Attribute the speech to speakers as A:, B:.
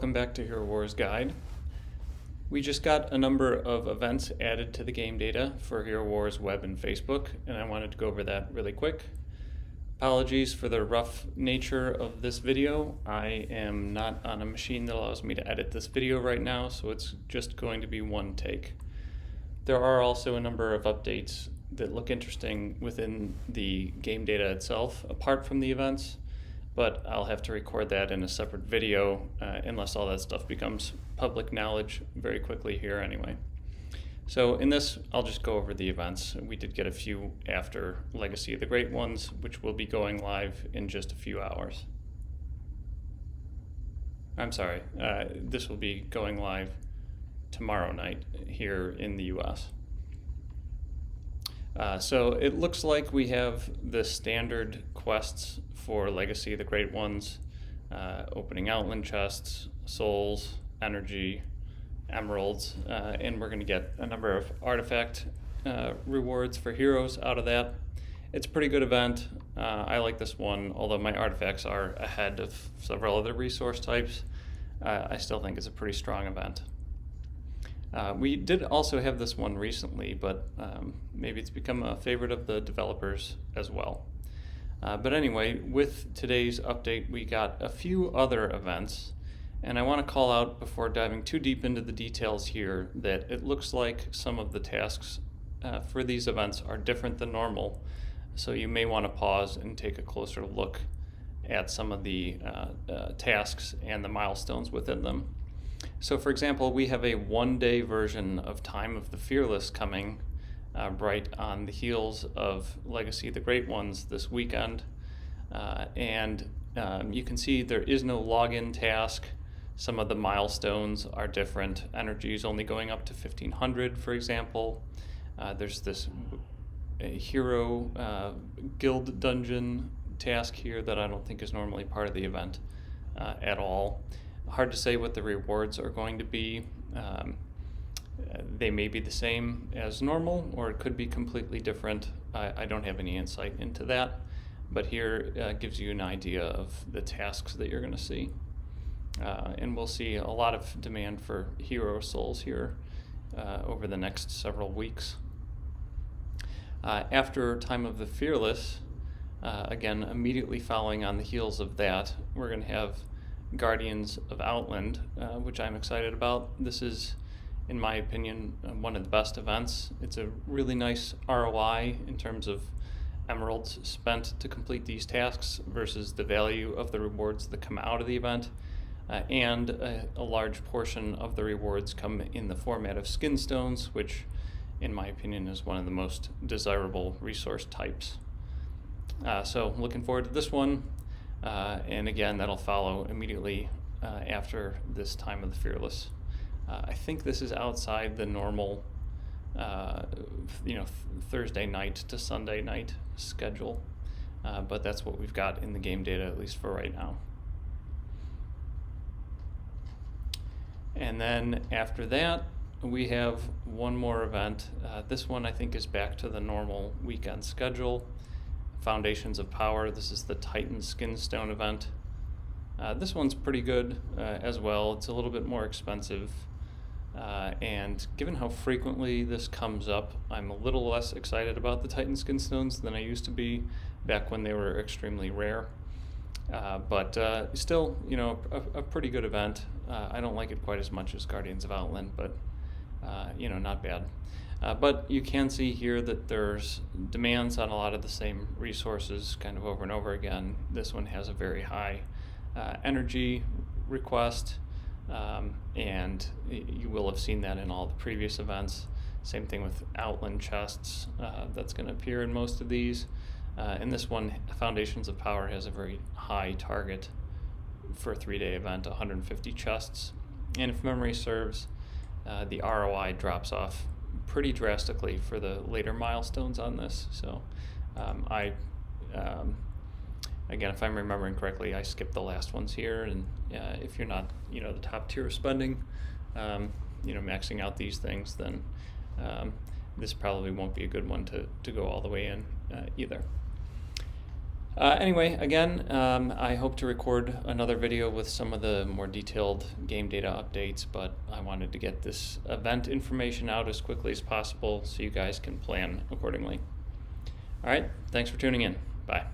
A: Welcome back to Hero Wars Guide. We just got a number of events added to the game data for Hero Wars Web and Facebook, and I wanted to go over that really quick. Apologies for the rough nature of this video. I am not on a machine that allows me to edit this video right now, so it's just going to be one take. There are also a number of updates that look interesting within the game data itself, apart from the events, but I'll have to record that in a separate video unless all that stuff becomes public knowledge very quickly here anyway. So in this, I'll just go over the events. We did get a few after Legacy of the Great Ones, which will be going live in just a few hours. I'm sorry, this will be going live tomorrow night here in the US. So it looks like we have the standard quests for Legacy of the Great Ones, opening outland chests, souls, energy, emeralds, and we're going to get a number of artifact rewards for heroes out of that. It's a pretty good event. I like this one, although my artifacts are ahead of several other resource types. I still think it's a pretty strong event. We did also have this one recently, but maybe it's become a favorite of the developers as well. But anyway, with today's update, we got a few other events, and I want to call out before diving too deep into the details here that it looks like some of the tasks for these events are different than normal, so you may want to pause and take a closer look at some of the tasks and the milestones within them. So for example, we have a one-day version of Time of the Fearless coming right on the heels of Legacy of the Great Ones this weekend. And you can see there is no login task. Some of the milestones are different. Energy is only going up to 1500, for example. There's this hero guild dungeon task here that I don't think is normally part of the event at all. Hard to say what the rewards are going to be. They may be the same as normal, or it could be completely different. I don't have any insight into that, but here gives you an idea of the tasks that you're going to see. And we'll see a lot of demand for hero souls here over the next several weeks. After Time of the Fearless, again, immediately following on the heels of that, we're going to have Guardians of Outland, which I'm excited about. This is, in my opinion, one of the best events. It's a really nice ROI in terms of emeralds spent to complete these tasks versus the value of the rewards that come out of the event. And a large portion of the rewards come in the format of skin stones, which, in my opinion, is one of the most desirable resource types. So looking forward to this one. And again, that'll follow immediately after this Time of the Fearless. I think this is outside the normal, Thursday night to Sunday night schedule, but that's what we've got in the game data, at least for right now. And then after that, we have one more event. This one I think is back to the normal weekend schedule. Foundations of Power. This is the Titan Skinstone event. This one's pretty good as well. It's a little bit more expensive, and given how frequently this comes up, I'm a little less excited about the Titan Skinstones than I used to be back when they were extremely rare. But still, a pretty good event. I don't like it quite as much as Guardians of Outland, but not bad. But you can see here that there's demands on a lot of the same resources kind of over and over again. This one has a very high energy request, and you will have seen that in all the previous events. Same thing with outland chests. That's going to appear in most of these. And this one, Foundations of Power, has a very high target for a 3-day event, 150 chests. And if memory serves, the ROI drops off pretty drastically for the later milestones on this. So again, if I'm remembering correctly, I skipped the last ones here, and if you're not the top tier of spending, maxing out these things, then this probably won't be a good one to go all the way in either. Anyway, again, I hope to record another video with some of the more detailed game data updates, but I wanted to get this event information out as quickly as possible so you guys can plan accordingly. All right, thanks for tuning in. Bye.